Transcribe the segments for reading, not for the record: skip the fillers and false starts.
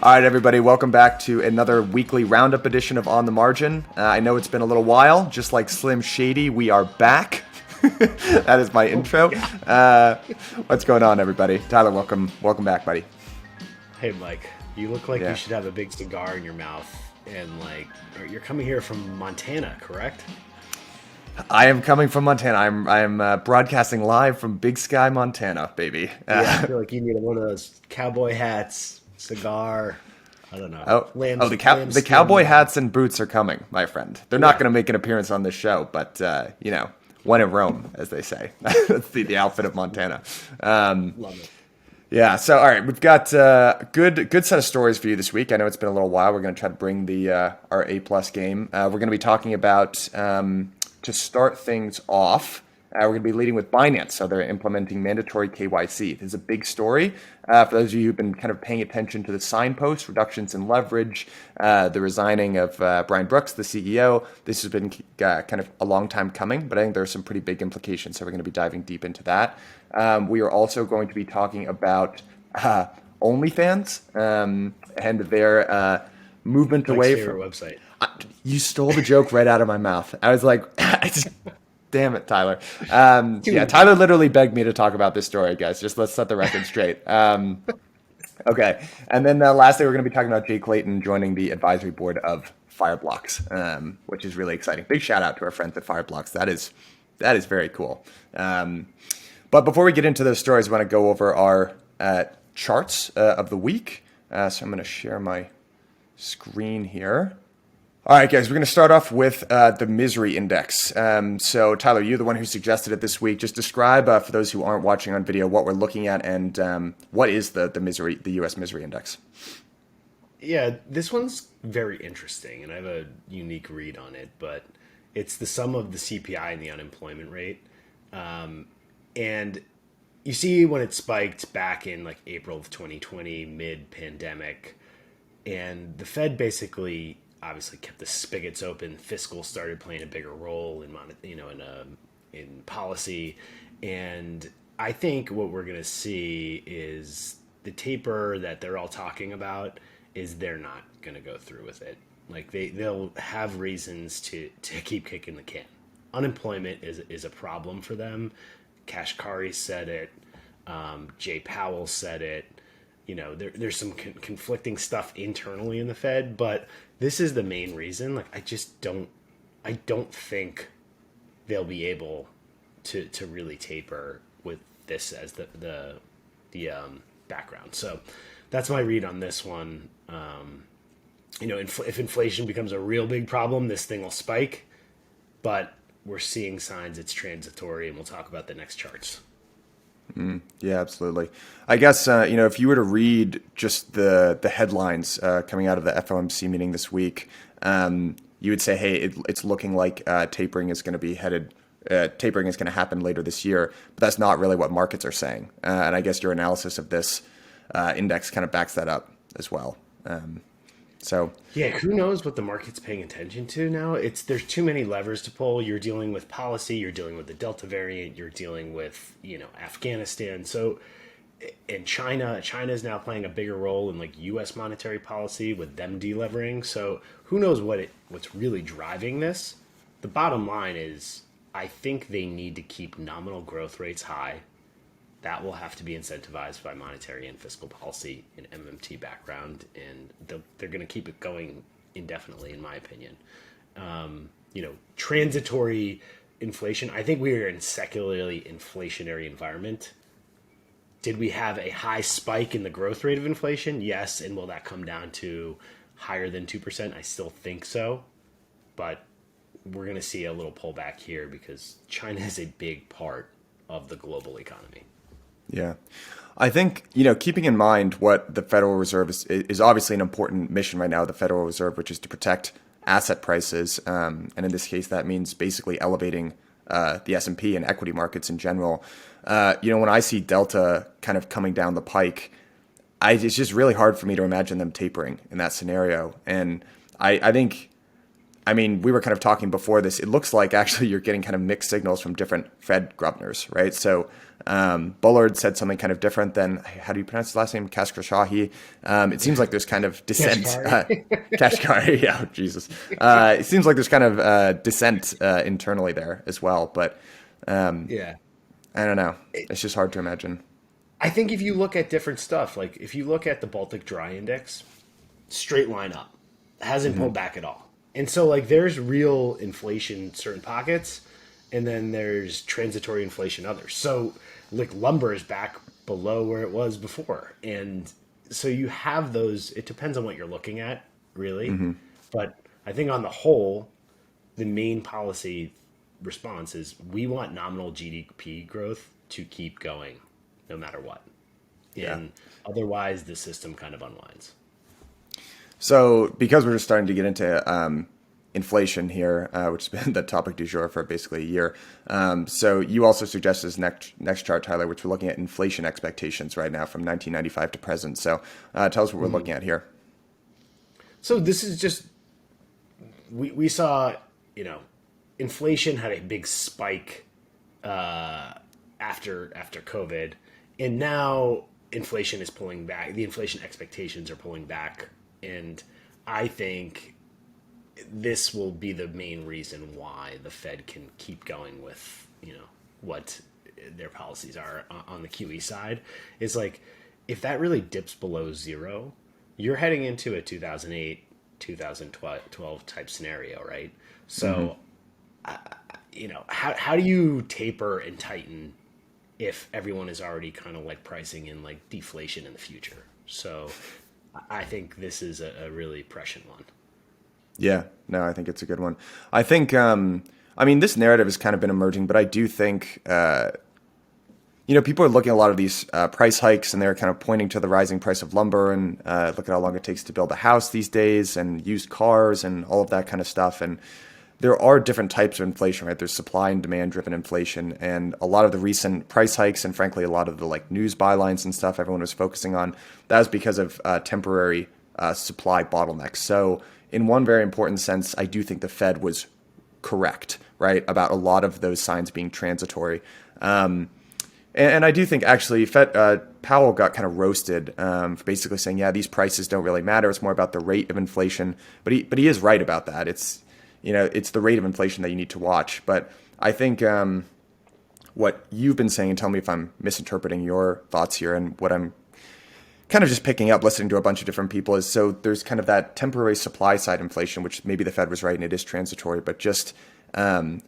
All right, everybody, welcome back to another weekly roundup edition of On the Margin. I know it's been a little while, just like Slim Shady, we are back. That is my intro. What's going on, everybody? Tyler, welcome back, buddy. Hey, Mike, you look like you should have a big cigar in your mouth, and you're coming here from Montana, correct? I am coming from Montana. I'm broadcasting live from Big Sky, Montana, baby. Yeah, I feel like you need one of those cowboy hats. Cigar, I don't know. The cowboy hats and boots are coming, my friend. They're not going to make an appearance on this show, but when in Rome, as they say. That's the outfit of Montana. Love it. Yeah. So all right, we've got a good set of stories for you this week. I know it's been a little while. We're going to try to bring our A+ game. We're going to be talking about to start things off. We're going to be leading with Binance, so they're implementing mandatory KYC. This is a big story. For those of you who've been kind of paying attention to the signposts, reductions in leverage, the resigning of Brian Brooks, the CEO, this has been kind of a long time coming, but I think there are some pretty big implications, so we're going to be diving deep into that. We are also going to be talking about OnlyFans and their movement away from... website. You stole the joke right out of my mouth. I was like... Damn it, Tyler. Tyler literally begged me to talk about this story, guys. Just let's set the record straight. Okay. And then lastly, we're going to be talking about Jay Clayton joining the advisory board of Fireblocks, which is really exciting. Big shout out to our friends at Fireblocks. That is very cool. But before we get into those stories, I want to go over our charts of the week. So I'm going to share my screen here. All right, guys, we're going to start off with the misery index. So, Tyler, you're the one who suggested it this week. Just describe, for those who aren't watching on video, what we're looking at and what is the U.S. misery index? Yeah, this one's very interesting, and I have a unique read on it, but it's the sum of the CPI and the unemployment rate. And you see when it spiked back in April of 2020, mid-pandemic, and the Fed basically... obviously kept the spigots open. Fiscal started playing a bigger role in policy, and I think what we're going to see is the taper that they're all talking about is they're not going to go through with it. They'll have reasons to keep kicking the can. Unemployment is a problem for them. Kashkari said it. Jay Powell said it. There's some conflicting stuff internally in the Fed, but this is the main reason. I don't think they'll be able to really taper with this as the background. So that's my read on this one. If inflation becomes a real big problem, this thing will spike, but we're seeing signs it's transitory, and we'll talk about the next charts. Yeah, absolutely. I guess, if you were to read just the headlines coming out of the FOMC meeting this week, you would say, hey, it's looking like tapering is going to happen later this year. But that's not really what markets are saying. And I guess your analysis of this index kind of backs that up as well. Yeah, who knows what the market's paying attention to now? There's too many levers to pull. You're dealing with policy, you're dealing with the Delta variant, you're dealing with, Afghanistan. So, and China is now playing a bigger role in US monetary policy with them delevering. So, who knows what's really driving this? The bottom line is I think they need to keep nominal growth rates high. That will have to be incentivized by monetary and fiscal policy in MMT background, and they're going to keep it going indefinitely, in my opinion. Transitory inflation. I think we are in a secularly inflationary environment. Did we have a high spike in the growth rate of inflation? Yes, and will that come down to higher than 2%? I still think so, but we're going to see a little pullback here because China is a big part of the global economy. Yeah. I think, keeping in mind what the Federal Reserve is obviously an important mission right now, the Federal Reserve, which is to protect asset prices. And in this case, that means basically elevating the S&P and equity markets in general. When I see Delta kind of coming down the pike, it's just really hard for me to imagine them tapering in that scenario. And I think, we were kind of talking before this. It looks like actually you're getting kind of mixed signals from different Fed governors, right? So Bullard said something kind of different than, how do you pronounce his last name? Kaskrashahi. It seems like there's kind of dissent. Kashkari, yeah, Jesus. It seems like there's kind of dissent internally there as well. But Yeah. I don't know. It's just hard to imagine. I think if you look at different stuff, like if you look at the Baltic Dry Index, straight line up, hasn't pulled back at all. And so like there's real inflation in certain pockets, and then there's transitory inflation in others. So like lumber is back below where it was before. And so you have those, it depends on what you're looking at, really. But I think on the whole, the main policy response is we want nominal GDP growth to keep going no matter what. And otherwise the system kind of unwinds. So because we're just starting to get into inflation here, which has been the topic du jour for basically a year. So you also suggest this next chart, Tyler, which we're looking at inflation expectations right now from 1995 to present. So tell us what we're looking at here. So this is just, we saw, inflation had a big spike after COVID, and now inflation is pulling back. The inflation expectations are pulling back, and I think this will be the main reason why the Fed can keep going with what their policies are on the QE side. Is like if that really dips below zero, you're heading into a 2008 2012 type scenario, right? So how do you taper and tighten if everyone is already kind of like pricing in like deflation in the future? So I think this is a really prescient one. Yeah, no, I think it's a good one. I think, this narrative has kind of been emerging, but I do think, people are looking at a lot of these price hikes, and they're kind of pointing to the rising price of lumber and look at how long it takes to build a house these days, and used cars and all of that kind of stuff. And there are different types of inflation, right? There's supply and demand driven inflation, and a lot of the recent price hikes, and frankly, a lot of the like news bylines and stuff everyone was focusing on, that was because of temporary supply bottlenecks. So in one very important sense, I do think the Fed was correct, right, about a lot of those signs being transitory. And I do think actually Powell got kind of roasted for basically saying, yeah, these prices don't really matter. It's more about the rate of inflation. But he is right about that. It's the rate of inflation that you need to watch. But I think what you've been saying, and tell me if I'm misinterpreting your thoughts here, and what I'm kind of just picking up, listening to a bunch of different people, is so there's kind of that temporary supply side inflation, which maybe the Fed was right and it is transitory, but just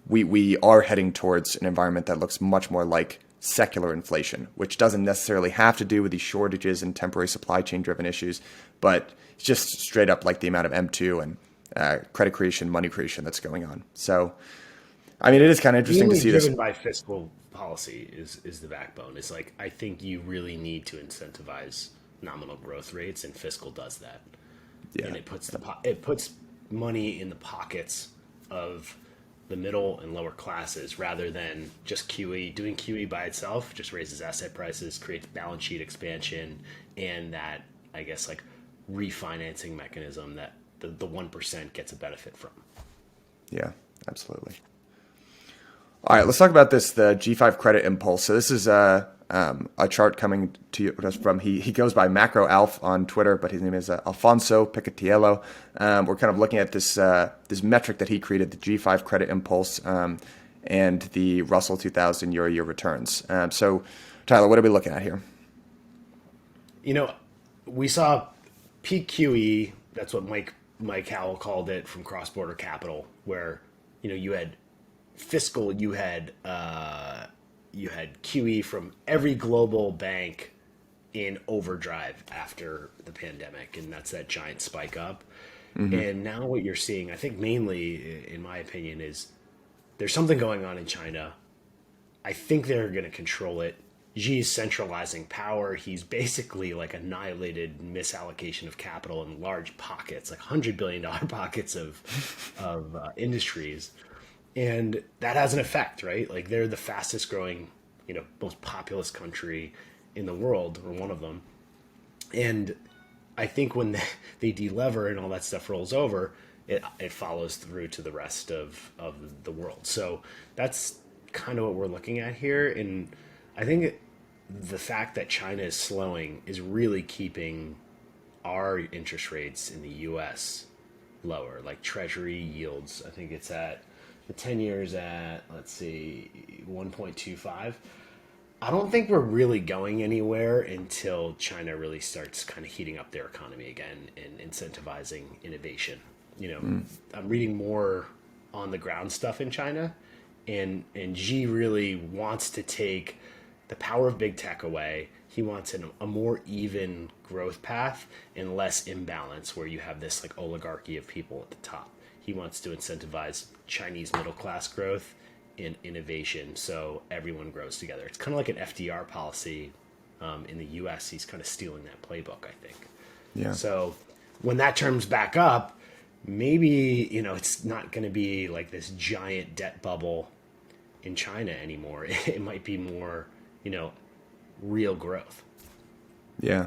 we are heading towards an environment that looks much more like secular inflation, which doesn't necessarily have to do with these shortages and temporary supply chain driven issues, but it's just straight up like the amount of M2 and credit creation, money creation that's going on. So, it is kind of interesting to see this. Driven by fiscal policy is the backbone. It's like, I think you really need to incentivize nominal growth rates, and fiscal does that. Yeah. And it puts money in the pockets of the middle and lower classes rather than just QE. Doing QE by itself just raises asset prices, creates balance sheet expansion, and that, I guess, like refinancing mechanism that the 1% gets a benefit from. Yeah, absolutely. All right, let's talk about this, the G5 credit impulse. So this is a chart coming to you from, he goes by Macro Alf on Twitter, but his name is Alfonso Picatiello. We're kind of looking at this metric that he created, the G5 credit impulse, and the Russell 2000 year returns. So Tyler, what are we looking at here? We saw peak QE. That's what Mike Howell called it, from Cross Border Capital, where you had fiscal, you had QE from every global bank in overdrive after the pandemic, and that's that giant spike up. And now what you're seeing, I think mainly, in my opinion, is there's something going on in China. I think they're going to control it. Xi's centralizing power. He's basically like annihilated misallocation of capital in large pockets, like $100 billion pockets of industries. And that has an effect, right? Like they're the fastest growing, most populous country in the world, or one of them. And I think when they delever and all that stuff rolls over, it follows through to the rest of the world. So that's kind of what we're looking at here. And I think the fact that China is slowing is really keeping our interest rates in the U.S. lower, like Treasury yields. I think it's at the 10 years at, let's see, 1.25. I don't think we're really going anywhere until China really starts kind of heating up their economy again and incentivizing innovation. I'm reading more on the ground stuff in China, and Xi really wants to take the power of big tech away. He wants a more even growth path and less imbalance where you have this like oligarchy of people at the top. He wants to incentivize Chinese middle class growth and innovation so everyone grows together. It's kind of like an FDR policy in the US. He's kind of stealing that playbook, I think. Yeah. So when that turns back up, maybe, it's not going to be like this giant debt bubble in China anymore. It might be more, real growth. Yeah.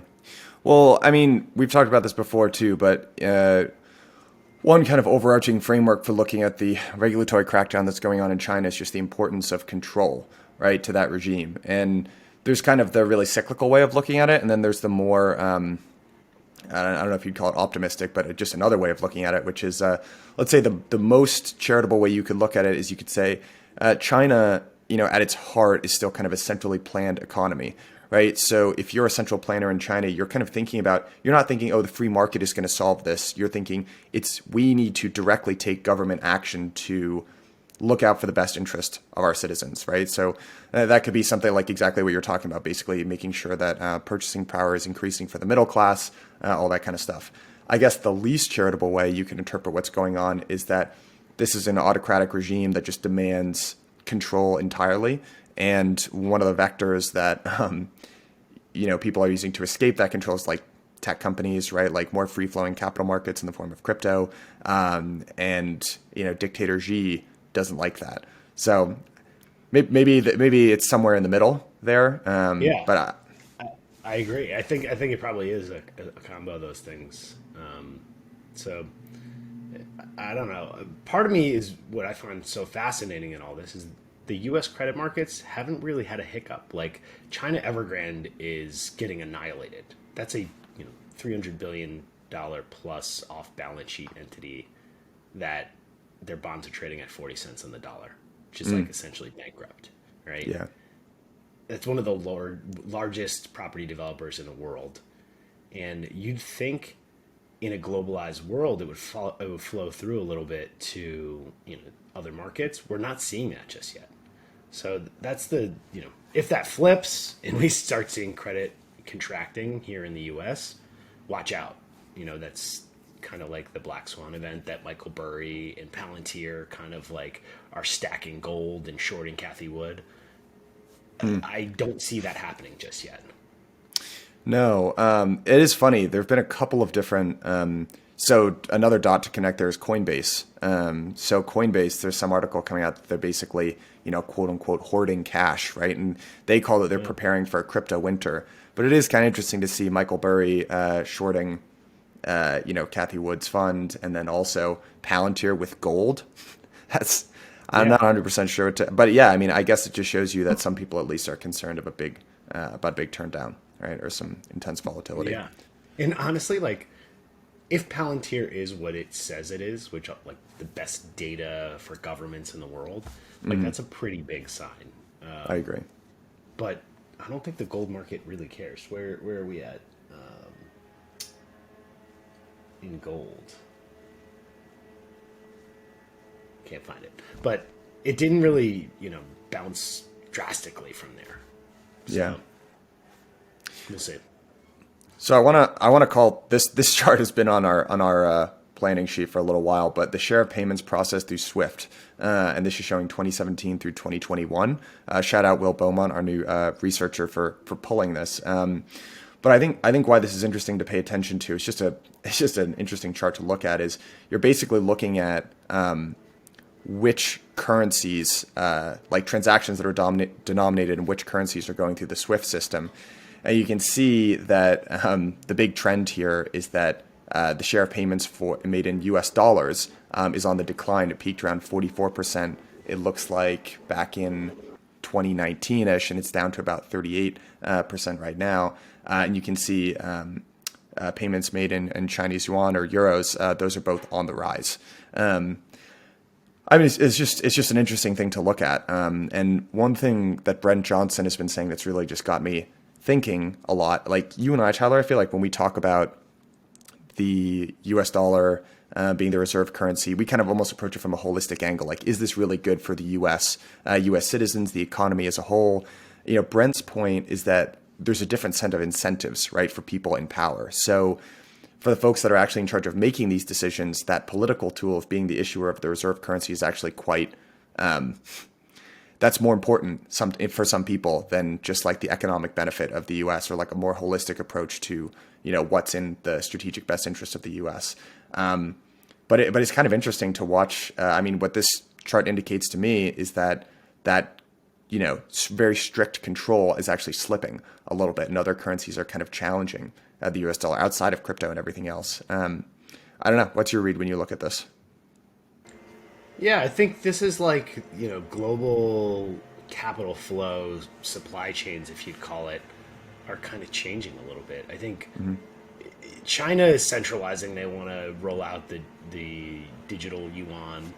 Well, I mean, we've talked about this before too, but one kind of overarching framework for looking at the regulatory crackdown that's going on in China is just the importance of control, right, to that regime. And there's kind of the really cyclical way of looking at it, and then there's the more I don't know if you'd call it optimistic, but just another way of looking at it, which is, let's say the most charitable way you could look at it is you could say China, at its heart is still kind of a centrally planned economy, right? So if you're a central planner in China, you're kind of thinking about, you're not thinking, oh, the free market is going to solve this. You're thinking we need to directly take government action to look out for the best interest of our citizens, right? So that could be something like exactly what you're talking about, basically making sure that purchasing power is increasing for the middle class, all that kind of stuff. I guess the least charitable way you can interpret what's going on is that this is an autocratic regime that just demands control entirely. And one of the vectors that, people are using to escape that control is like tech companies, right? Like more free-flowing capital markets in the form of crypto. Dictator Xi doesn't like that. So maybe it's somewhere in the middle there. Yeah, But I agree. I think it probably is a combo of those things. So I don't know. Part of me is what I find so fascinating in all this is the U.S. credit markets haven't really had a hiccup. Like China Evergrande is getting annihilated. That's a $300 billion plus off balance sheet entity that their bonds are trading at 40 cents on the dollar, which is like essentially bankrupt, right? yeah, It's one of the largest property developers in the world. And you'd think in a globalized world, it would flow through a little bit to, other markets. We're not seeing that just yet. So that's if that flips and we start seeing credit contracting here in the US, watch out. That's kind of like the Black Swan event that Michael Burry and Palantir kind of like are stacking gold and shorting Cathie Wood. I don't see that happening just yet. No, it is funny. There have been a couple of different. So another dot to connect there is Coinbase. So Coinbase, there's some article coming out that they're basically, quote unquote, hoarding cash, right? And they call it they're preparing for a crypto winter. But it is kind of interesting to see Michael Burry shorting, Cathie Wood's fund, and then also Palantir with gold. I'm not 100% sure. But yeah, I mean, I guess it just shows you that some people at least are concerned of about a big turn down, right? Or some intense volatility. Yeah. And honestly, like, if Palantir is what it says it is, which like the best data for governments in the world, like that's a pretty big sign. I agree. But I don't think the gold market really cares. Where are we at in gold? Can't find it. But it didn't really, bounce drastically from there. So, Yeah. We'll see. So I wanna call this chart has been on our planning sheet for a little while, but the share of payments processed through Swift, and this is showing 2017 through 2021. Shout out Will Beaumont, our new researcher, for pulling this. But I think why this is interesting to pay attention to, it's just an interesting chart to look at. Is you're basically looking at which currencies, like transactions that are denominated in which currencies are going through the Swift system. And you can see that the big trend here is that the share of payments made in US dollars is on the decline. It peaked around 44%. It looks like back in 2019-ish, and it's down to about 38% right now. And you can see payments made in Chinese yuan or euros; those are both on the rise. I mean, it's just an interesting thing to look at. And one thing that Brent Johnson has been saying that's really just got me thinking a lot, like you and I, Tyler, I feel like when we talk about the US dollar being the reserve currency, we kind of almost approach it from a holistic angle. Like, is this really good for the US, US citizens, the economy as a whole? You know, Brent's point is that there's a different set of incentives, right, for people in power. So for the folks that are actually in charge of making these decisions, that political tool of being the issuer of the reserve currency is actually quite, that's more important for some people than just like the economic benefit of the US, or like a more holistic approach to, you know, what's in the strategic best interest of the US. But it's kind of interesting to watch. I mean, what this chart indicates to me is that you know, very strict control is actually slipping a little bit, and other currencies are kind of challenging the US dollar outside of crypto and everything else. I don't know. What's your read when you look at this? Yeah, I think this is like, you know, global capital flow, supply chains, if you'd call it, are kind of changing a little bit. I think China is centralizing. They want to roll out the digital yuan.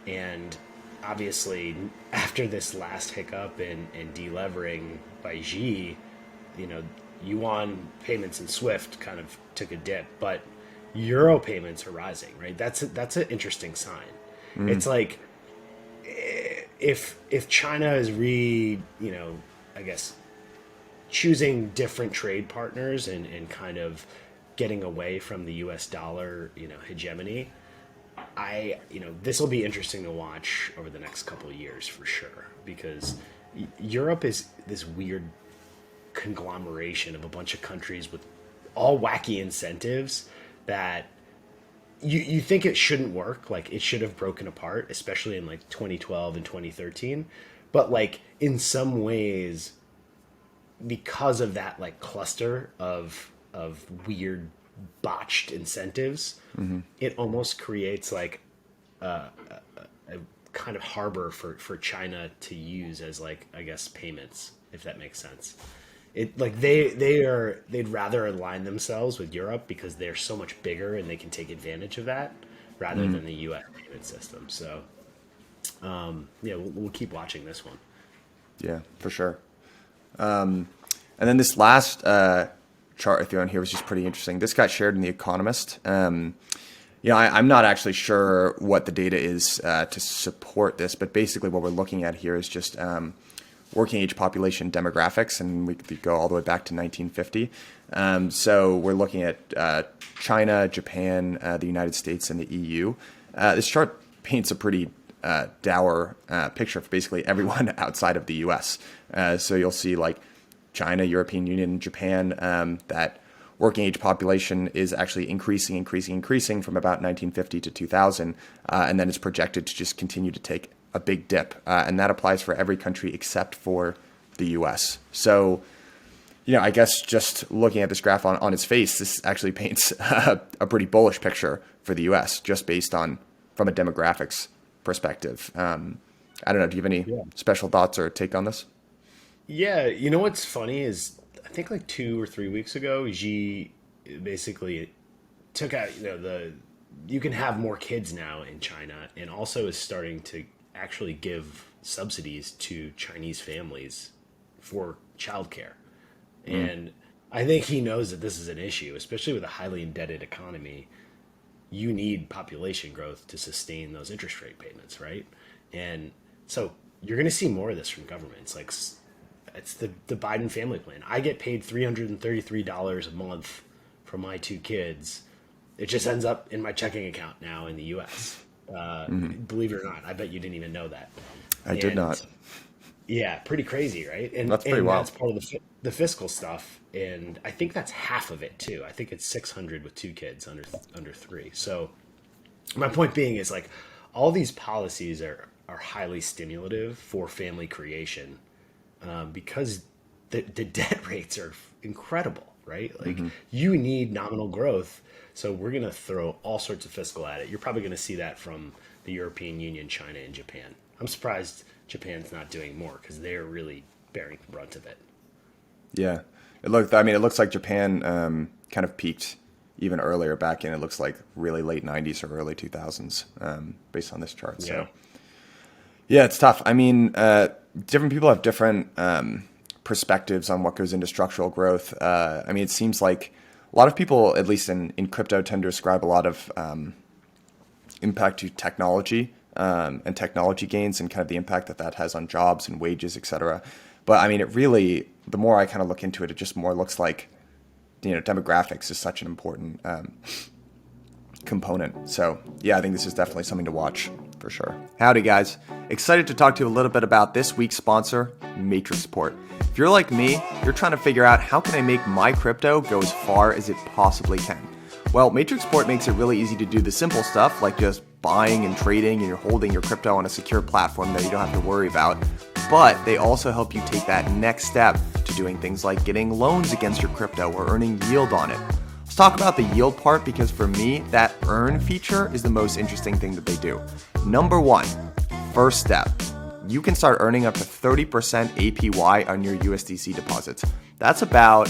And obviously, after this last hiccup and delevering by Xi, you know, yuan payments in Swift kind of took a dip, but euro payments are rising, right? That's an interesting sign. It's like if China is you know, I guess choosing different trade partners and kind of getting away from the US dollar, you know, hegemony, you know, this will be interesting to watch over the next couple of years for sure, because Europe is this weird conglomeration of a bunch of countries with all wacky incentives that you think it shouldn't work. Like, it should have broken apart, especially in like 2012 and 2013. But like, in some ways, because of that like cluster of weird botched incentives, it almost creates like a kind of harbor for China to use as, like, I guess, payments, if that makes sense. It like they'd rather align themselves with Europe because they're so much bigger and they can take advantage of that rather than the U.S. payment system. So yeah, we'll keep watching this one. Yeah, for sure. And then this last chart I threw on here was just pretty interesting. This got shared in The Economist. You know, I'm not actually sure what the data is to support this, but basically what we're looking at here is just working age population demographics, and we could go all the way back to 1950. So we're looking at China, Japan, the United States, and the EU. This chart paints a pretty dour picture for basically everyone outside of the US. So you'll see like China, European Union, Japan, that working age population is actually increasing from about 1950 to 2000, and then it's projected to just continue to take a big dip, and that applies for every country except for the US. So, you know, I guess just looking at this graph on its face, this actually paints a pretty bullish picture for the US, just based on from a demographics perspective. I don't know. Do you have any special thoughts or take on this? Yeah, you know what's funny is I think like 2 or 3 weeks ago, Xi basically took out, you know, you can have more kids now in China, and also is starting to actually give subsidies to Chinese families for childcare. And I think he knows that this is an issue, especially with a highly indebted economy. You need population growth to sustain those interest rate payments, right? And so you're going to see more of this from governments. Like, it's the Biden family plan. I get paid $333 a month for my 2 kids. It just ends up in my checking account now in the U.S. Believe it or not, I bet you didn't even know that. I did not. Yeah, pretty crazy, right? And That's pretty wild. that's part of the fiscal stuff, and I think that's half of it too. I think it's 600 with 2 kids under 3. So my point being is, like, all these policies are highly stimulative for family creation, because the debt rates are incredible, right? Like, you need nominal growth. So we're going to throw all sorts of fiscal at it. You're probably going to see that from the European Union, China, and Japan. I'm surprised Japan's not doing more because they're really bearing the brunt of it. Yeah, it looks like Japan kind of peaked even earlier back in. It looks like really late '90s or early 2000s, based on this chart. Yeah. So yeah, it's tough. I mean, different people have different perspectives on what goes into structural growth. I mean, it seems like a lot of people, at least in crypto, tend to ascribe a lot of impact to technology and technology gains and kind of the impact that that has on jobs and wages, et cetera. But I mean, it really, the more I kind of look into it, it just more looks like, demographics is such an important component. So yeah, I think this is definitely something to watch for sure. Howdy guys. Excited to talk to you a little bit about this week's sponsor, Matrixport. If you're like me, you're trying to figure out how can I make my crypto go as far as it possibly can. Well, Matrixport makes it really easy to do the simple stuff like just buying and trading, and you're holding your crypto on a secure platform that you don't have to worry about. But they also help you take that next step to doing things like getting loans against your crypto or earning yield on it. Let's talk about the yield part, because for me, that earn feature is the most interesting thing that they do. Number one, first step, you can start earning up to 30% APY on your USDC deposits. That's about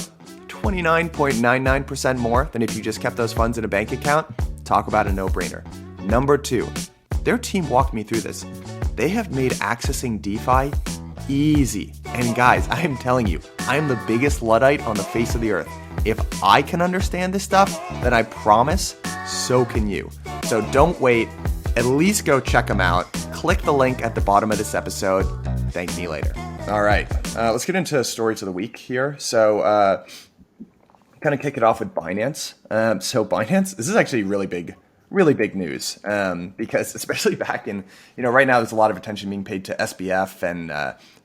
29.99% more than if you just kept those funds in a bank account. Talk about a no-brainer. Number two, their team walked me through this. They have made accessing DeFi easy. And guys, I am telling you, I am the biggest Luddite on the face of the earth. If I can understand this stuff, then I promise, so can you. So don't wait. At least go check them out. Click the link at the bottom of this episode. Thank me later. All right, let's get into stories of the week here. So kind of kick it off with Binance. So Binance, this is actually really big news, because especially back in, right now there's a lot of attention being paid to SBF and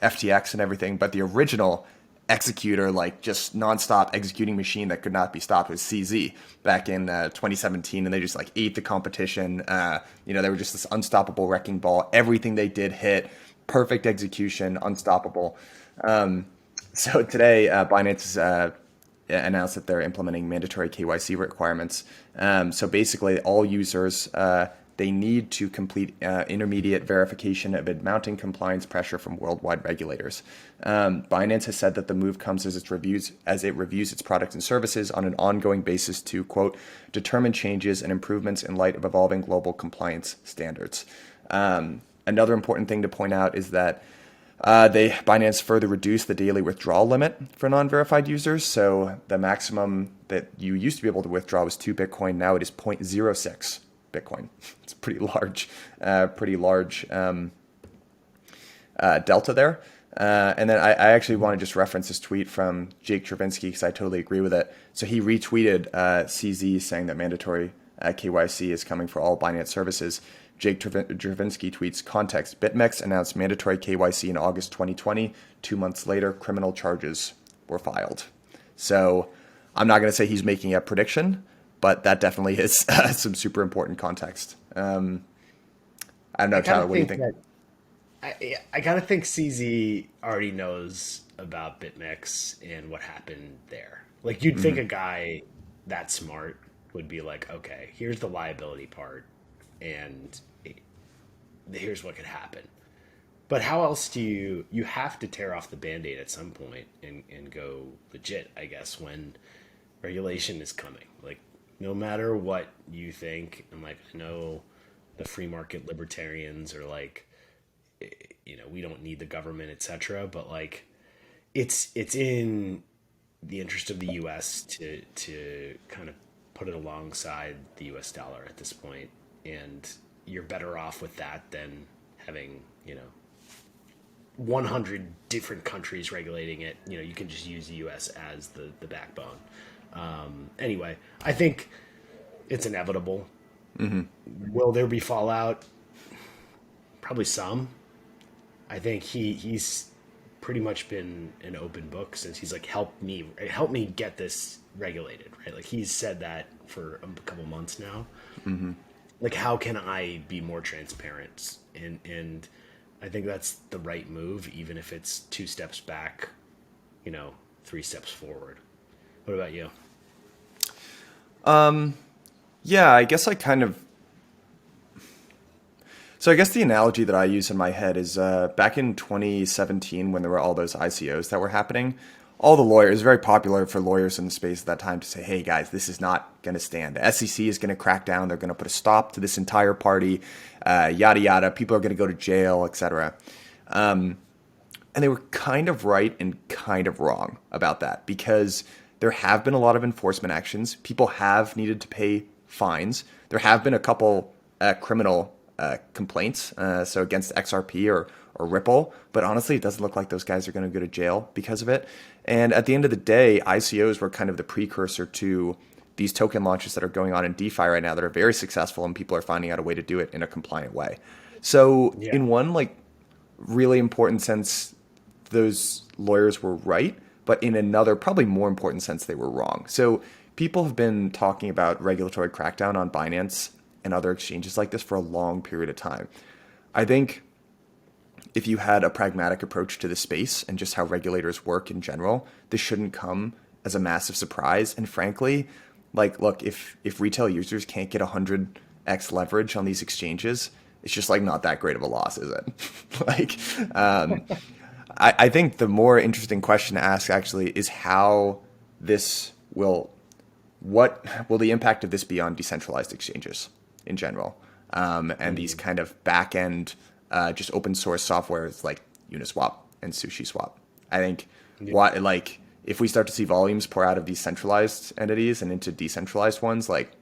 FTX and everything, but the original executor, like just nonstop executing machine that could not be stopped, was CZ back in 2017, and they just like ate the competition. They were just this unstoppable wrecking ball. Everything they did hit, perfect execution, unstoppable. So today, Binance announced that they're implementing mandatory KYC requirements. So basically, all users, they need to complete intermediate verification amid mounting compliance pressure from worldwide regulators. Binance has said that the move comes as it reviews its products and services on an ongoing basis to, quote, determine changes and improvements in light of evolving global compliance standards. Another important thing to point out is that Binance further reduced the daily withdrawal limit for non-verified users. So the maximum that you used to be able to withdraw was 2 Bitcoin. Now it is 0.06 Bitcoin. It's pretty large delta there. And then I actually want to just reference this tweet from Jake Travinsky, because I totally agree with it. So he retweeted CZ saying that mandatory KYC is coming for all Binance services. Jake Travinsky tweets, context, BitMEX announced mandatory KYC in August 2020. 2 months later, criminal charges were filed. So I'm not going to say he's making a prediction, but that definitely is some super important context. I don't know, Tyler, what do you think? I gotta think CZ already knows about BitMEX and what happened there. Like, you'd think a guy that smart would be like, okay, here's the liability part, and here's what could happen. But how else do you have to tear off the Band-Aid at some point and go legit, I guess, when regulation is coming. Like, no matter what you think, and like, I know the free market libertarians are like, we don't need the government, etc. But like, it's in the interest of the U.S. to kind of put it alongside the U.S. dollar at this point, and you're better off with that than having 100 different countries regulating it. You can just use the U.S. as the backbone. Anyway, I think it's inevitable. Mm-hmm. Will there be fallout? Probably some. I think he's pretty much been an open book since he's like, help me get this regulated, right? Like, he's said that for a couple months now. Mm-hmm. Like, how can I be more transparent? And I think that's the right move, even if it's 2 steps back, 3 steps forward. What about you? Yeah, I guess I kind of. So I guess the analogy that I use in my head is back in 2017 when there were all those ICOs that were happening. All the lawyers, very popular for lawyers in the space at that time to say, hey guys, this is not going to stand. The SEC is going to crack down. They're going to put a stop to this entire party, yada, yada. People are going to go to jail, etc. And they were kind of right and kind of wrong about that because there have been a lot of enforcement actions. People have needed to pay fines. There have been a couple criminal complaints, so against XRP or Ripple, but honestly, it doesn't look like those guys are going to go to jail because of it. And at the end of the day, ICOs were kind of the precursor to these token launches that are going on in DeFi right now that are very successful, and people are finding out a way to do it in a compliant way. So Yeah. in one like really important sense, those lawyers were right, but in another probably more important sense, they were wrong. So people have been talking about regulatory crackdown on Binance and other exchanges like this for a long period of time. I think if you had a pragmatic approach to the space and just how regulators work in general, this shouldn't come as a massive surprise. And frankly, like, look, if retail users can't get 100x leverage on these exchanges, it's just like not that great of a loss, is it? like, I think the more interesting question to ask actually is how this will, what will the impact of this be on decentralized exchanges in general? And these kind of back end, just open source software like Uniswap and SushiSwap. I think what like if we start to see volumes pour out of these centralized entities and into decentralized ones, like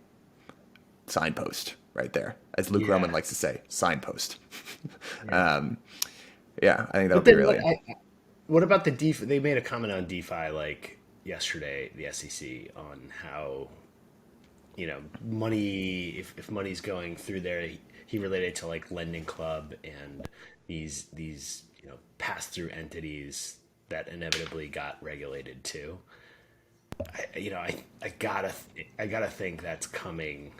signpost right there, as Luke Roman likes to say, signpost. Yeah, I think that'll be really. What about the DeFi? They made a comment on DeFi like yesterday, the SEC, on how money, if money's going through there, he related to like Lending Club and these pass through entities that inevitably got regulated too. I gotta think that's coming,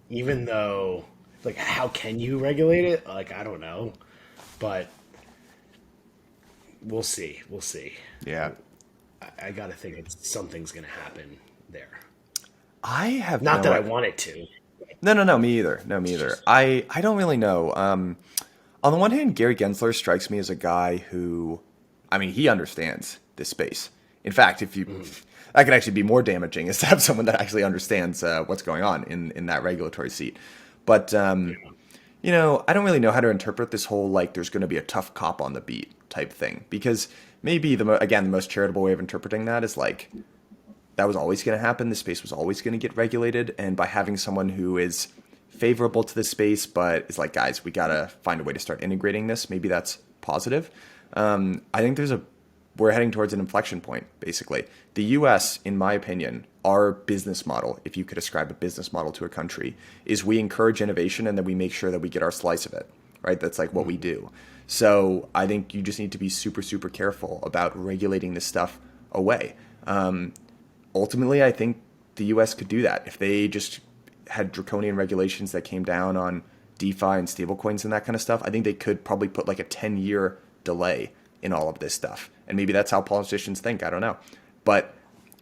even though like how can you regulate it? Like I don't know, but we'll see. We'll see. Yeah, I gotta think something's gonna happen there. I have Not no. that I want it to. No, me either. No, me either. I don't really know. On the one hand, Gary Gensler strikes me as a guy who, I mean, he understands this space. In fact, if you, that could actually be more damaging is to have someone that actually understands what's going on in that regulatory seat. But I don't really know how to interpret this whole like there's going to be a tough cop on the beat type thing because maybe the most charitable way of interpreting that is like that was always going to happen. The space was always going to get regulated, and by having someone who is favorable to the space but is like, guys, we got to find a way to start integrating this. Maybe that's positive. I think we're heading towards an inflection point, basically. The US, in my opinion, our business model, if you could ascribe a business model to a country, is we encourage innovation and then we make sure that we get our slice of it, right? That's like what we do. So I think you just need to be super, super careful about regulating this stuff away. Ultimately, I think the US could do that. If they just had draconian regulations that came down on DeFi and stablecoins and that kind of stuff, I think they could probably put like a 10-year delay in all of this stuff. And maybe that's how politicians think. I don't know. But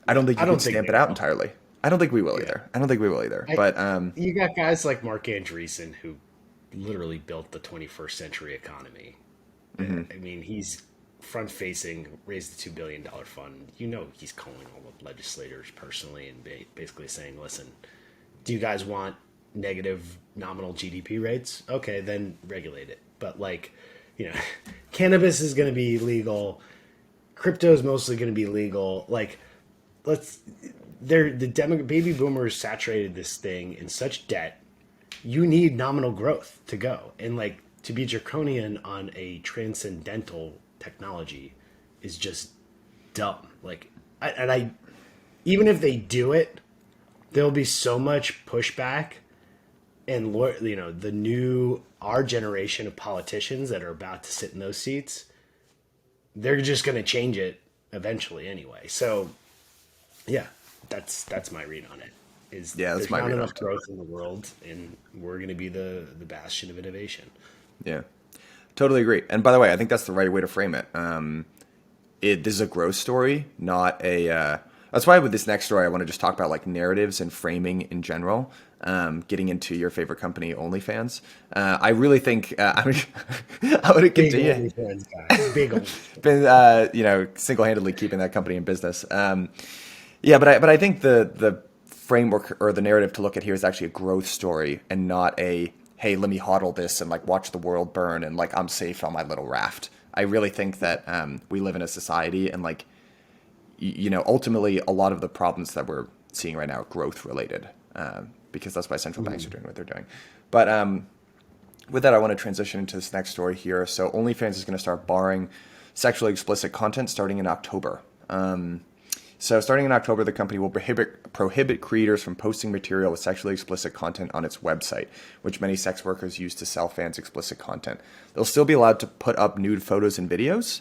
I don't think you can stamp it out entirely. I don't think we will either. I don't think we will either. But you got guys like Mark Andreessen who literally built the 21st century economy. I mean, he's front facing, raised the $2 billion fund. He's calling all the legislators personally and basically saying, listen, do you guys want negative nominal GDP rates? Okay, then regulate it. But like, cannabis is going to be legal. Crypto is mostly going to be legal. Like, baby boomers saturated this thing in such debt. You need nominal growth to go. And like, to be draconian on a transcendental technology is just dumb. Like, even if they do it, there'll be so much pushback, and our generation of politicians that are about to sit in those seats, they're just going to change it eventually anyway. So, yeah, that's my read on it. There's not enough growth in the world, and we're going to be the bastion of innovation. Yeah, totally agree. And by the way, I think that's the right way to frame it. This is a growth story, not a That's why with this next story, I want to just talk about like narratives and framing in general. Getting into your favorite company, OnlyFans. I really think I would Big continue. OnlyFans guy. Big OnlyFans. Been single-handedly keeping that company in business. Yeah, but I think the framework or the narrative to look at here is actually a growth story and not a hey, let me hodl this and like watch the world burn and like I'm safe on my little raft. I really think that we live in a society and like ultimately a lot of the problems that we're seeing right now are growth related because that's why central banks are doing what they're doing. But with that, I want to transition into this next story here. So OnlyFans is going to start barring sexually explicit content starting in October. So starting in October, the company will prohibit creators from posting material with sexually explicit content on its website, which many sex workers use to sell fans explicit content. They'll still be allowed to put up nude photos and videos,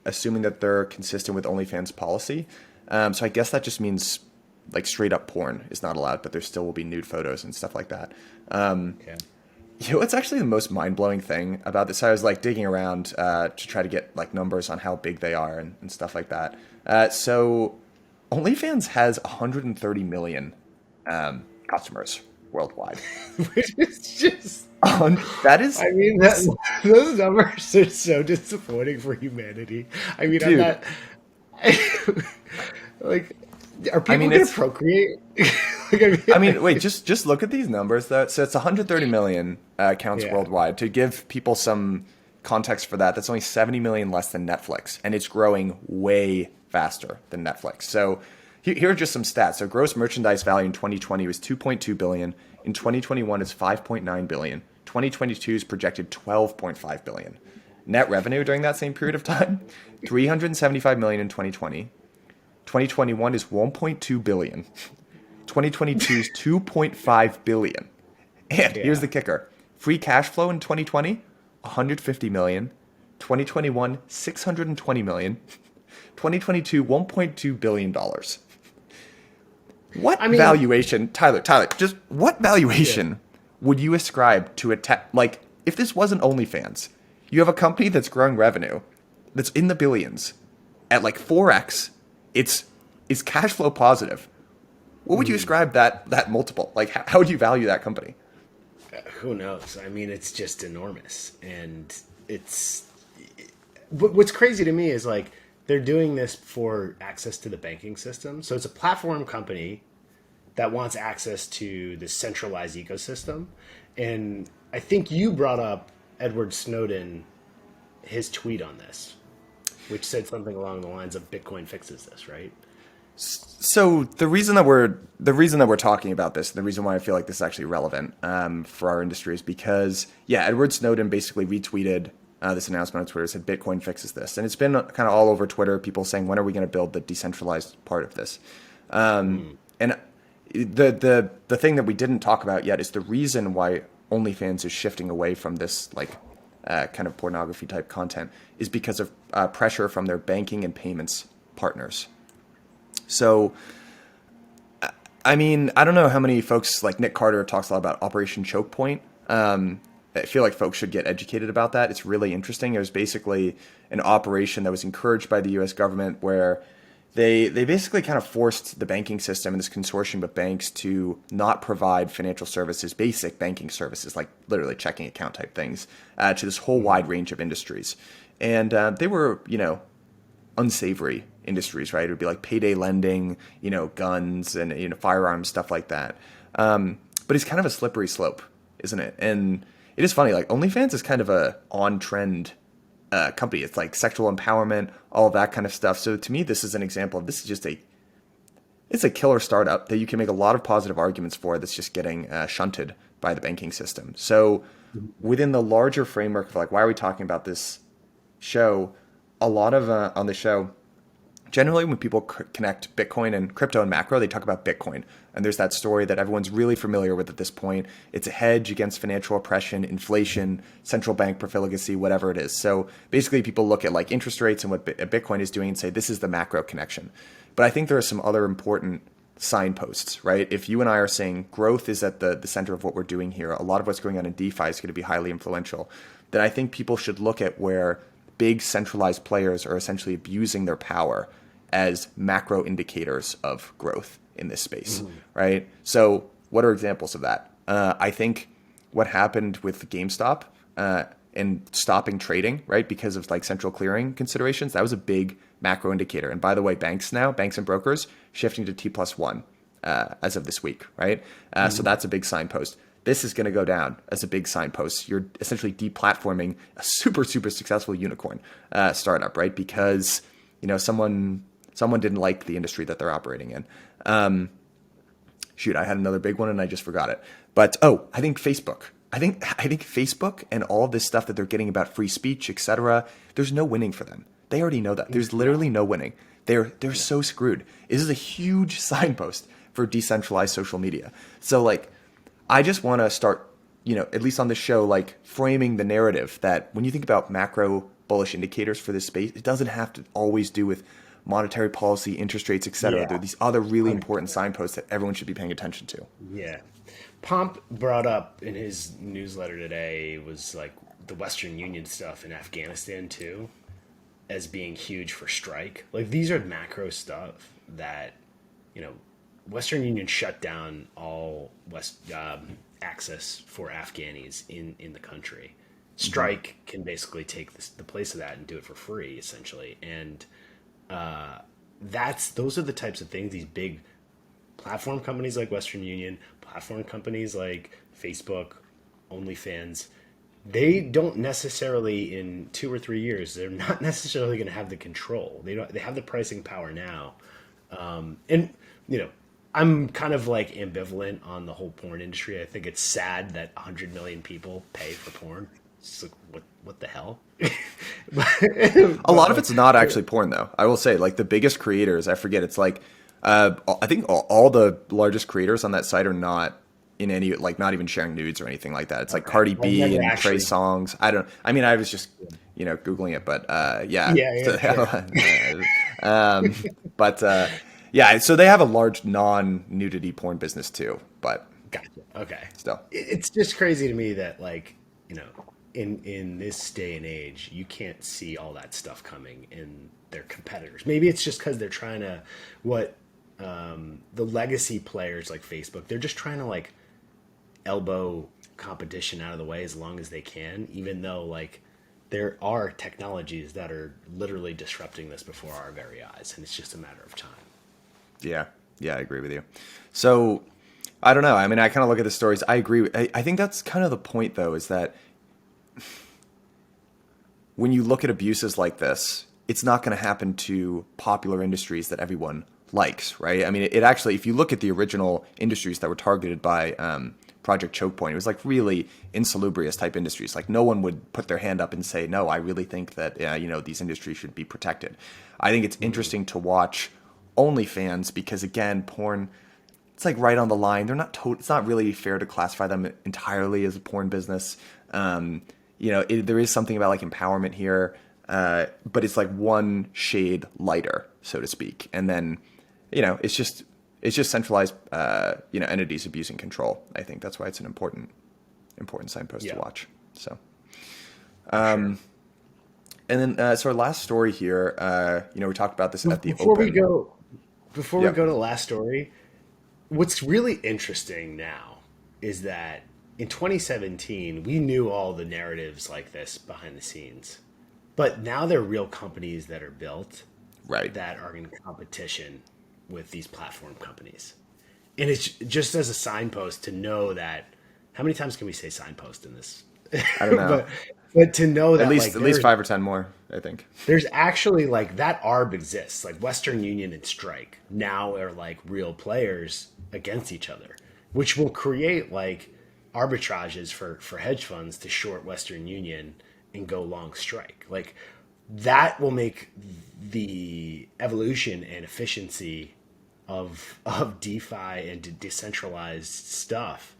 assuming that they're consistent with OnlyFans policy. So I guess that just means like straight up porn is not allowed, but there still will be nude photos and stuff like that. Okay. What's actually the most mind-blowing thing about this? I was like digging around to try to get like numbers on how big they are and stuff like that. So OnlyFans has 130 million customers worldwide. Which is just... That is... I mean, those numbers are so disappointing for humanity. I mean, Dude. I'm not... like, are people going to procreate? Wait, just look at these numbers though. So it's 130 million accounts worldwide. To give people some context for that, that's only 70 million less than Netflix, and it's growing way faster than Netflix. So here are just some stats. So gross merchandise value in 2020 was 2.2 billion. In 2021, it's 5.9 billion. 2022 is projected 12.5 billion. Net revenue during that same period of time, 375 million in 2020. 2021 is 1.2 billion. 2022 is 2.5 billion. And here's the kicker. Free cash flow in 2020, 150 million. 2021, 620 million. 2022, $1.2 billion. What valuation, Tyler, just what valuation would you ascribe to a tech, like, if this wasn't OnlyFans, you have a company that's growing revenue, that's in the billions, at like 4x, it's cash flow positive. What would you ascribe that multiple? Like, how would you value that company? Who knows? I mean, it's just enormous. And what's crazy to me is like, they're doing this for access to the banking system. So it's a platform company that wants access to the centralized ecosystem. And I think you brought up Edward Snowden, his tweet on this, which said something along the lines of Bitcoin fixes this, right? So the reason that we're talking about this, the reason why I feel like this is actually relevant for our industry is because, Edward Snowden basically retweeted this announcement on Twitter, said Bitcoin fixes this. And it's been kind of all over Twitter, people saying, when are we going to build the decentralized part of this? And the thing that we didn't talk about yet is the reason why OnlyFans is shifting away from this kind of pornography type content is because of pressure from their banking and payments partners. So, I mean, I don't know how many folks, like Nick Carter talks a lot about Operation Choke Point. I feel like folks should get educated about that. It's really interesting. It was basically an operation that was encouraged by the U.S. government where they basically kind of forced the banking system and this consortium of banks to not provide financial services, basic banking services, like literally checking account type things, to this whole wide range of industries. And they were, unsavory industries, right? It would be like payday lending, guns and, firearms, stuff like that. But it's kind of a slippery slope, isn't it? And it is funny, like OnlyFans is kind of a on-trend company. It's like sexual empowerment, all of that kind of stuff. So to me, this is an example of this is just it's a killer startup that you can make a lot of positive arguments for that's just getting shunted by the banking system. So within the larger framework of like, why are we talking about this show? A lot of on the show, generally when people connect Bitcoin and crypto and macro, they talk about Bitcoin. And there's that story that everyone's really familiar with at this point. It's a hedge against financial oppression, inflation, central bank profligacy, whatever it is. So basically people look at like interest rates and what Bitcoin is doing and say, this is the macro connection. But I think there are some other important signposts, right? If you and I are saying growth is at the center of what we're doing here, a lot of what's going on in DeFi is going to be highly influential, then I think people should look at where big centralized players are essentially abusing their power as macro indicators of growth in this space, right? So what are examples of that? I think what happened with GameStop and stopping trading, right, because of like central clearing considerations, that was a big macro indicator. And by the way, banks and brokers shifting to T+1 as of this week, right? So that's a big signpost. This is going to go down as a big signpost. You're essentially deplatforming a super, super successful unicorn startup, right? Because someone didn't like the industry that they're operating in. Shoot, I had another big one and I just forgot it. But I think Facebook. I think Facebook and all this stuff that they're getting about free speech, etc. There's no winning for them. They already know that. There's literally no winning. They're so screwed. This is a huge signpost for decentralized social media. So like, I just want to start, at least on this show, like framing the narrative that when you think about macro bullish indicators for this space, it doesn't have to always do with monetary policy, interest rates, etc. There are these other really important signposts that everyone should be paying attention to. Yeah. Pomp brought up in his newsletter today was like the Western Union stuff in Afghanistan too, as being huge for Strike. Like these are macro stuff that, Western Union shut down all access for Afghanis in the country. Strike can basically take the place of that and do it for free, essentially. And those are the types of things these big platform companies like Western Union, platform companies like Facebook, OnlyFans, they don't necessarily in 2 or 3 years, they're not necessarily going to have the control. They have the pricing power now. I'm kind of like ambivalent on the whole porn industry. I think it's sad that 100 million people pay for porn. It's like, what the hell? A lot of it's not actually porn, though. I will say, like the biggest creators, I forget. It's like I think all the largest creators on that site are not in any like not even sharing nudes or anything like that. It's like Cardi B and Trey Songz. I was just Googling it, but yeah. So they have a large non-nudity porn business too, but gotcha. Okay. Still, it's just crazy to me that like in this day and age, you can't see all that stuff coming in their competitors. Maybe it's just because they're trying to the legacy players like Facebook. They're just trying to like elbow competition out of the way as long as they can, even though like there are technologies that are literally disrupting this before our very eyes, and it's just a matter of time. Yeah, I agree with you. So I don't know. I mean, I kind of look at the stories. I agree. I think that's kind of the point, though, is that when you look at abuses like this, it's not going to happen to popular industries that everyone likes, right? I mean, it actually, if you look at the original industries that were targeted by Project Choke Point, it was like really insalubrious type industries. Like no one would put their hand up and say, no, I really think that, these industries should be protected. I think it's interesting to watch OnlyFans because, again, porn, it's like right on the line. They're not it's not really fair to classify them entirely as a porn business. There is something about like empowerment here, but it's like one shade lighter, so to speak. And then, it's just centralized, entities abusing control. I think that's why it's an important signpost to watch. So, and then so our last story here, we talked about this at the open. Before we go to the last story, what's really interesting now is that in 2017, we knew all the narratives like this behind the scenes, but now they're real companies that are built that are in competition with these platform companies. And it's just as a signpost to know that, how many times can we say signpost in this? I don't know. but to know that at least 5 or 10 more, I think. There's actually like that arb exists. Like Western Union and Strike now are like real players against each other, which will create like arbitrages for hedge funds to short Western Union and go long Strike. Like that will make the evolution and efficiency of DeFi and decentralized stuff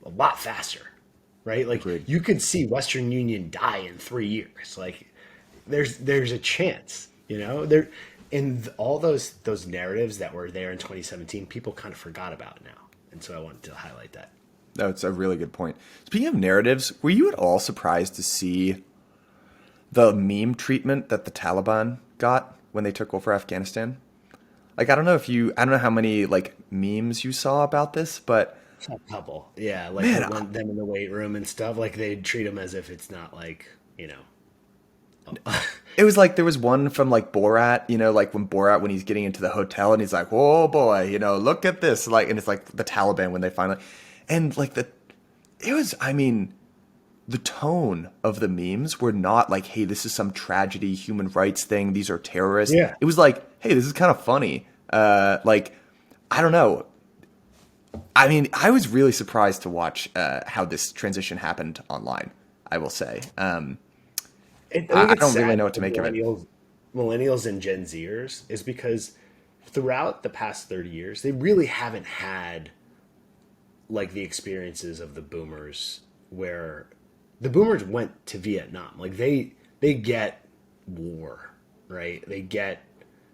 a lot faster, right? Like Agreed. You could see Western Union die in 3 years. Like there's a chance, there, and all those narratives that were there in 2017, people kind of forgot about now. And so I wanted to highlight that. No, it's a really good point. Speaking of narratives, were you at all surprised to see the meme treatment that the Taliban got when they took over Afghanistan. Like, I don't know how many like memes you saw about this, but A couple, yeah, like man, them in the weight room and stuff. Like they treat them as if it's not like you know. it was like there was one from like Borat, like when he's getting into the hotel and he's like, "Whoa, boy, look at this!" Like, and it's like the Taliban when they finally, and like it was. I mean, the tone of the memes were not like, "Hey, this is some tragedy, human rights thing. These are terrorists." Yeah. It was like, "Hey, this is kind of funny." Like, I don't know. I mean, I was really surprised to watch how this transition happened online. I will say. I think I it's don't really sad know what to for make of it. millennials and Gen Zers is because throughout the past 30 years, they really haven't had like the experiences of the boomers where the boomers went to Vietnam. Like they get war, right? They get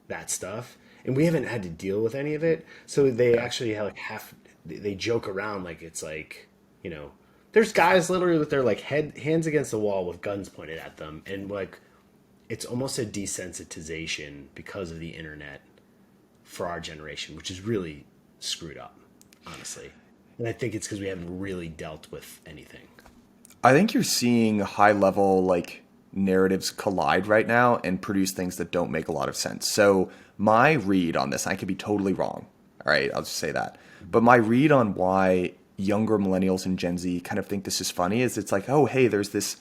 that stuff. And we haven't had to deal with any of it. So they Yeah. actually have they joke around like it's like, you know, there's guys literally with their like hands against the wall with guns pointed at them and like it's almost a desensitization because of the internet for our generation, which is really screwed up, honestly. And I think it's because we haven't really dealt with anything. I think you're seeing high level like narratives collide right now and produce things that don't make a lot of sense. So my read on this, I could be totally wrong. All right, I'll just say that. But my read on why younger millennials and Gen Z kind of think this is funny is it's like, oh, hey, there's this,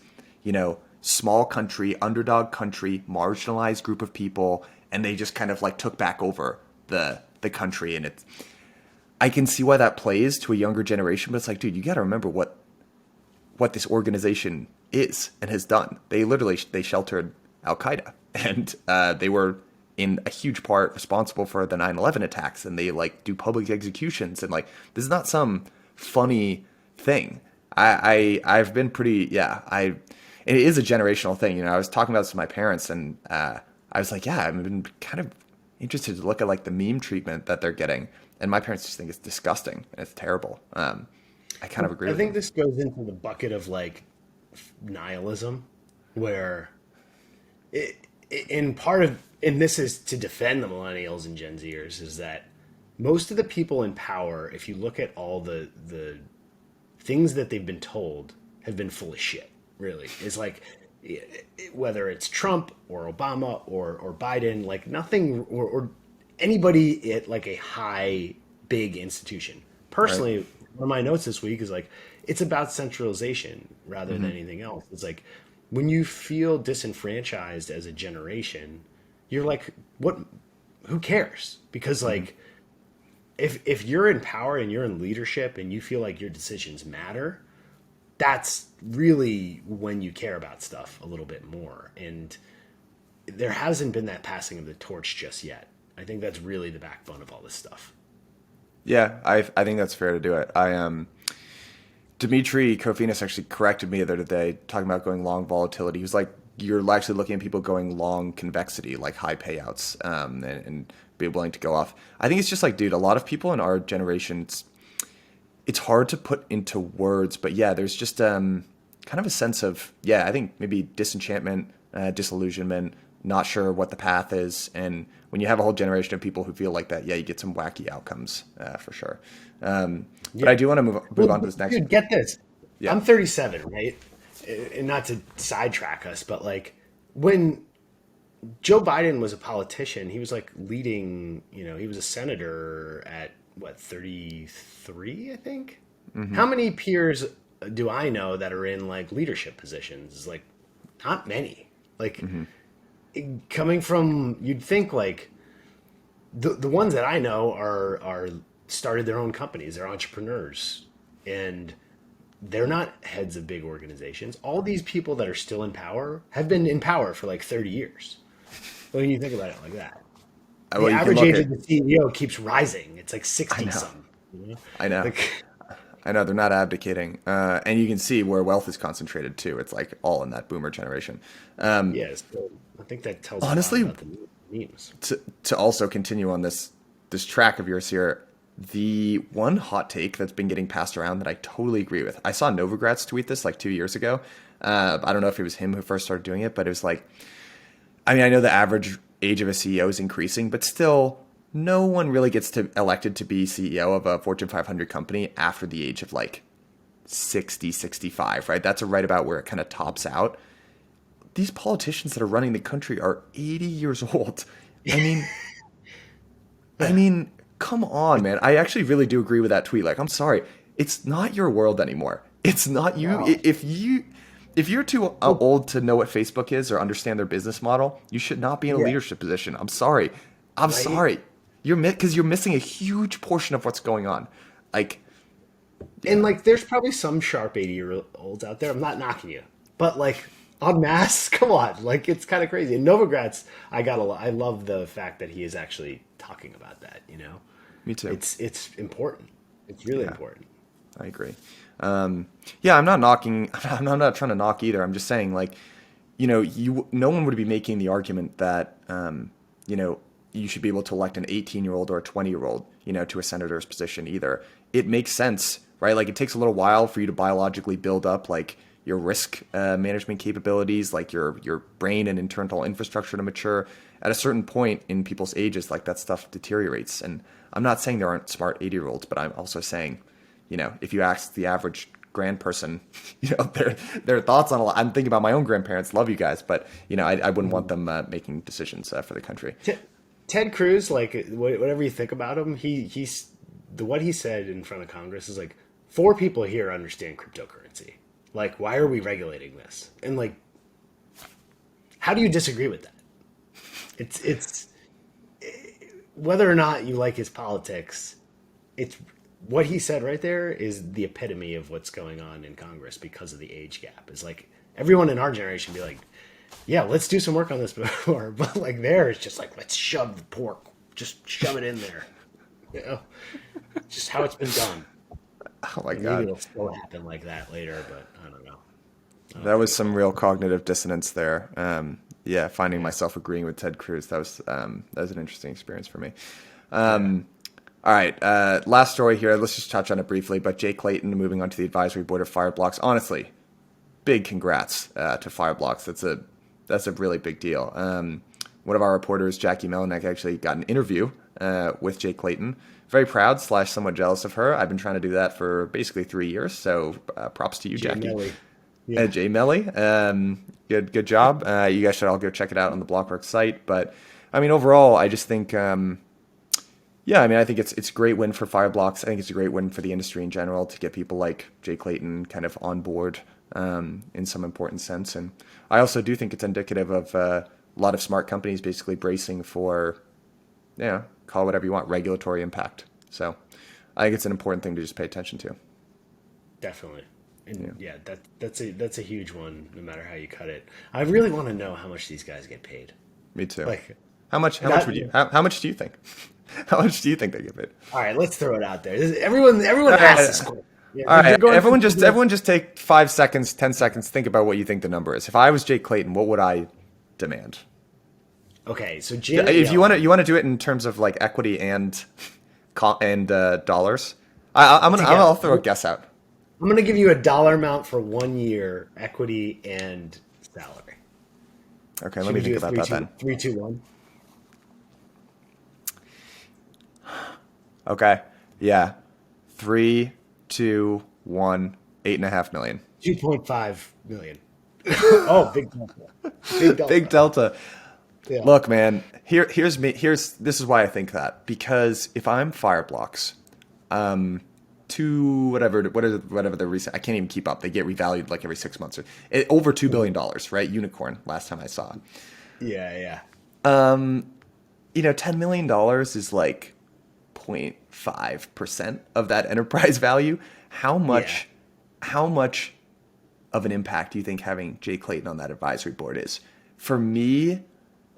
small country, underdog country, marginalized group of people, and they just kind of like took back over the country, and it's I can see why that plays to a younger generation, but it's like, dude, you got to remember what this organization is and has done. They sheltered Al Qaeda, and they were in a huge part responsible for the 9/11 attacks, and they like do public executions, and like this is not some funny thing. I've been pretty it is a generational thing. I was talking about this with my parents, and I was like, yeah, I've been kind of interested to look at like the meme treatment that they're getting, and my parents just think it's disgusting and it's terrible. I kind of agree I with think them. this goes into the bucket of like nihilism, where in part of, and this is to defend the millennials and Gen Zers, is that most of the people in power, if you look at all the things that they've been told, have been full of shit. Really, it's like whether it's Trump or Obama or Biden, like nothing or anybody at like a high big institution. Right. Personally, one of my notes this week is like it's about centralization rather than Hmm. anything else. It's like when you feel disenfranchised as a generation, you're like, what? Who cares? Because Hmm. like if you're in power and you're in leadership and you feel like your decisions matter, that's really when you care about stuff a little bit more. And there hasn't been that passing of the torch just yet. I think that's really the backbone of all this stuff. Yeah, I think that's fair to do it. Dimitri Kofinas actually corrected me the other day talking about going long volatility. He was like, you're actually looking at people going long convexity, like high payouts, and be willing to go off. I think it's just like, dude, a lot of people in our generation, it's hard to put into words, but yeah, there's just kind of a sense of, yeah, I think maybe disenchantment, disillusionment, not sure what the path is. And when you have a whole generation of people who feel like that, yeah, you get some wacky outcomes for sure. But Yeah. I do want to move Well, on to this next. dude, get this. Yeah. I'm 37, right? And not to sidetrack us, but like when Joe Biden was a politician, he was like leading, he was a senator at what, 33, I think? Hmm. How many peers do I know that are in like leadership positions? Like, not many. Like, Hmm. coming from, you'd think like the ones that I know are started their own companies, they're entrepreneurs, and they're not heads of big organizations. All these people that are still in power have been in power for like 30 years. When you think about it like that, the Well, you can average look age at, of the CEO keeps rising. It's like I 60 know, some. You know? I know. Like, I know they're not abdicating, and you can see where wealth is concentrated too. It's like all in that boomer generation. yes, so I think that tells a lot Honestly, about the memes. to also continue on this track of yours here, the one hot take that's been getting passed around that I totally agree with. I saw Novogratz tweet this like 2 years ago. I don't know if it was him who first started doing it, but it was like, I mean, I know the average age of a CEO is increasing, but still no one really gets to elected to be CEO of a Fortune 500 company after the age of like 60, 65, right? That's right about where it kind of tops out. These politicians that are running the country are 80 years old. I mean, I Yeah. mean, come on, man. I actually really do agree with that tweet. Like, I'm sorry, it's not your world anymore. It's not you. No. If you're too Well, old to know what Facebook is or understand their business model, you should not be in a yeah. leadership position. I'm sorry. I'm Right. sorry. Because you're missing a huge portion of what's going on. Like, And yeah, like, there's probably some sharp 80-year olds out there. I'm not knocking you, but like, en masse, come on, like it's kind of crazy. And Novogratz, I love the fact that he is actually talking about that. me too. It's important. It's really Yeah. important. I agree. Yeah, I'm not knocking. I'm not trying to knock either. I'm just saying, like, no one would be making the argument that, you know, you should be able to elect an 18-year-old or a 20-year-old, to a senator's position either. It makes sense, right? Like, it takes a little while for you to biologically build up, like, your risk management capabilities, like your brain and internal infrastructure to mature. At a certain point in people's ages, like that stuff deteriorates. And I'm not saying there aren't smart 80-year-olds, but I'm also saying, if you ask the average grand person, their thoughts on a lot. I'm thinking about my own grandparents. Love you guys, but I wouldn't want them making decisions for the country. Ted Cruz, like whatever you think about him, what he said in front of Congress is like, four people here understand cryptocurrency. Like, why are we regulating this? And like, how do you disagree with that? It's whether or not you like his politics, it's what he said right there is the epitome of what's going on in Congress because of the age gap. Is like everyone in our generation be like, yeah, let's do some work on this before, but like there it's just like let's shove the pork, just shove it in there, you know, just how it's been done. Oh my And maybe God. it'll still happen like that later, but I don't know. I don't That think was it some will. real cognitive dissonance there. Yeah, finding myself agreeing with Ted Cruz. That was an interesting experience for me. Yeah. All right, last story here. Let's just touch on it briefly. But Jay Clayton moving on to the advisory board of Fireblocks. Honestly, big congrats to Fireblocks. That's a really big deal. One of our reporters, Jackie Melinek, actually got an interview with Jay Clayton. Very proud / somewhat jealous of her. I've been trying to do that for basically 3 years. So props to you, Jay Jackie. Melly. Yeah. Jay Melly, good job. You guys should all go check it out on the Blockworks site. But I mean, overall, I just think, yeah, I mean, I think it's a great win for Fireblocks. I think it's a great win for the industry in general to get people like Jay Clayton kind of on board in some important sense. And I also do think it's indicative of a lot of smart companies basically bracing for, call it whatever you want, regulatory impact. So I think it's an important thing to just pay attention to. Definitely. Yeah. And yeah, that's a huge one, no matter how you cut it. I really want to know how much these guys get paid. Me too. Like, How much would you? How much do you think? How much do you think they give it? all right, let's throw it out there. Everyone All asks this right, question. Yeah, all they're right. going for Everyone just take 5 seconds, 10 seconds. Think about what you think the number is. If I was Jake Clayton, what would I demand? Okay, so Janet If Yellen. you want to do it in terms of like equity and dollars, I'll throw a Together. guess out. I'm going to give you a dollar amount for 1 year, equity and salary. Okay, let Should me we do think a about three that two then. three two one? Okay, yeah, 3, 2, 1, 8.5 million. 2.5 million. Oh, big delta. Big Big delta. delta. Yeah. Look, man. This is why I think that, because if I'm Fireblocks, to whatever the recent, I can't even keep up. They get revalued like every 6 months. Over $2 billion, right? Unicorn. Last time I saw. Yeah, yeah. $10 million is like 0.5% of that enterprise value. How Yeah. much? How much of an impact do you think having Jay Clayton on that advisory board is? For me,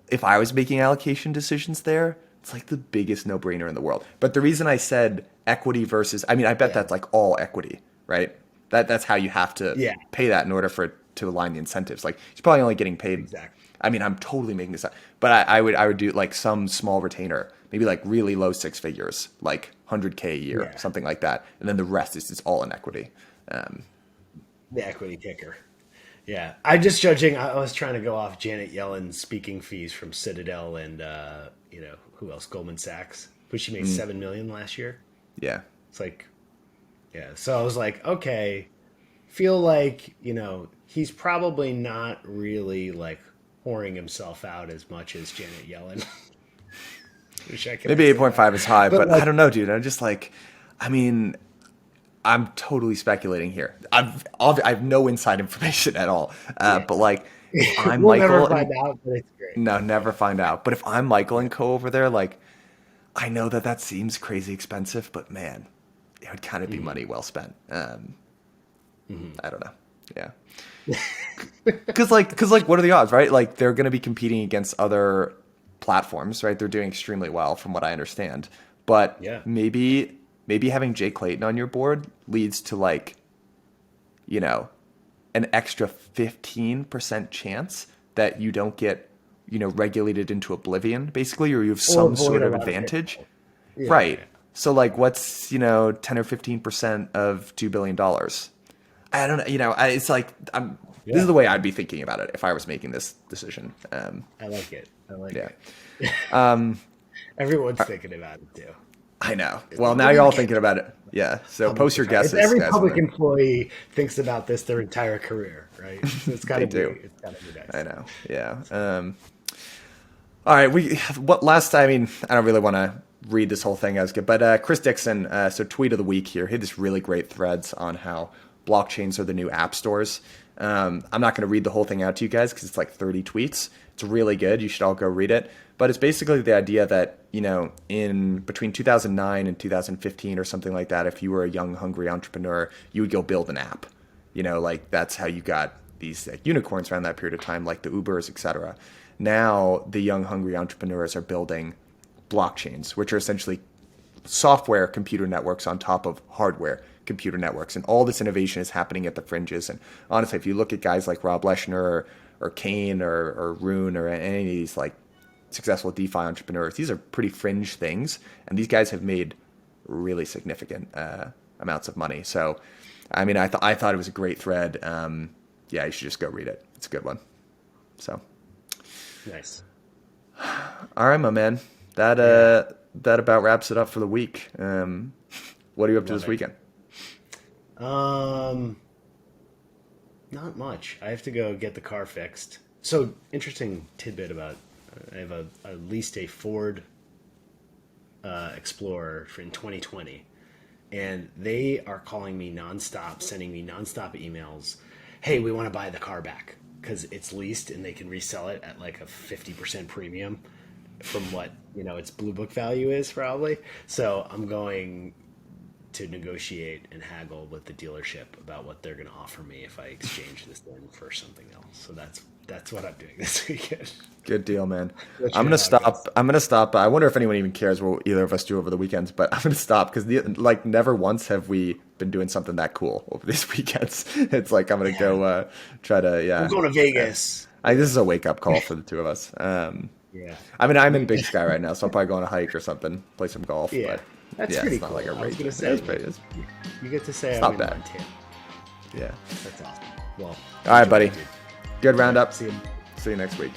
if I was making allocation decisions there, it's like the biggest no-brainer in the world. But the reason I said equity versus, I mean, I bet Yeah. that's like all equity, right? That's how you have to Yeah. pay that in order for it to align the incentives. Like he's probably only getting paid. Exactly. I mean, I'm totally making this up, but I would do like some small retainer, maybe like really low six figures, like 100K a year, Yeah. something like that, and then the rest is just all in equity. Um, The equity kicker. Yeah, I'm just judging. I was trying to go off Janet Yellen's speaking fees from Citadel and who else? Goldman Sachs, which she made 7 million last year. Yeah. It's like, yeah. So I was like, okay, feel like he's probably not really like whoring himself out as much as Janet Yellen. Wish I could Maybe say 8.5 is high, but like, I don't know, dude. I'm just like, I mean, I'm totally speculating here. I have no inside information at all. But like, if I'm we'll Michael, never find out, but it's great. no, never find out. But if I'm Michael and Co over there, like, I know that seems crazy expensive, but man, it would kind of be money well spent. I don't know. Yeah. Because like, what are the odds, right? Like, they're going to be competing against other platforms, right? They're doing extremely well, from what I understand. But Yeah. maybe having Jay Clayton on your board leads to like, an extra 15% chance that you don't get, regulated into oblivion, basically, or you have some avoid sort a of lot of advantage. pitfalls. Yeah, Right. yeah. So like, what's, 10 or 15% of $2 billion? I don't know. It's like, this is the way I'd be thinking about it if I was making this decision. I like it. I like Yeah. it. Everyone's thinking about it too. I know. Well, now you're all thinking about it. Yeah. So post your guesses. Every guys, public employee thinks about this their entire career, right? So it's got to be. do. It's got to be nice. I know. Yeah. All right. I mean, I don't really want to read this whole thing as good, but Chris Dixon, so tweet of the week here, he had this really great threads on how blockchains are the new app stores. I'm not going to read the whole thing out to you guys because it's like 30 tweets. It's really good. You should all go read it. But it's basically the idea that, in between 2009 and 2015 or something like that, if you were a young, hungry entrepreneur, you would go build an app. Like that's how you got these like, unicorns around that period of time, like the Ubers, etc. Now, the young, hungry entrepreneurs are building blockchains, which are essentially software computer networks on top of hardware computer networks. And all this innovation is happening at the fringes. And honestly, if you look at guys like Rob Leschner or Kane or Rune or any of these like successful DeFi entrepreneurs, these are pretty fringe things. And these guys have made really significant amounts of money. So, I mean, I thought it was a great thread. Yeah, you should just go read it. It's a good one. So. Nice. All right, my man. That about wraps it up for the week. What are you up to this weekend? Not much. I have to go get the car fixed. So interesting tidbit about I have at least a Ford Explorer in 2020, and they are calling me nonstop, sending me nonstop emails. Hey, we want to buy the car back because it's leased and they can resell it at like a 50% premium from what its blue book value is probably. So I'm going to negotiate and haggle with the dealership about what they're going to offer me if I exchange this in for something else. So that's what I'm doing this weekend. Good deal, man. I'm gonna stop. I wonder if anyone even cares what either of us do over the weekends, but I'm gonna stop because never once have we been doing something that cool over these weekends. It's like I'm gonna go try to I'm going to Vegas. This is a wake up call for the two of us. Yeah. I mean, I'm in Big Sky right now, so I'll probably go on a hike or something, play some golf. Yeah. But That's pretty it's not cool. like a I was race. gonna say, you get to say I'm not in bad. Montana. Yeah. That's awesome. Well, All right, enjoy buddy. it, dude. Good roundup. See you. See you next week.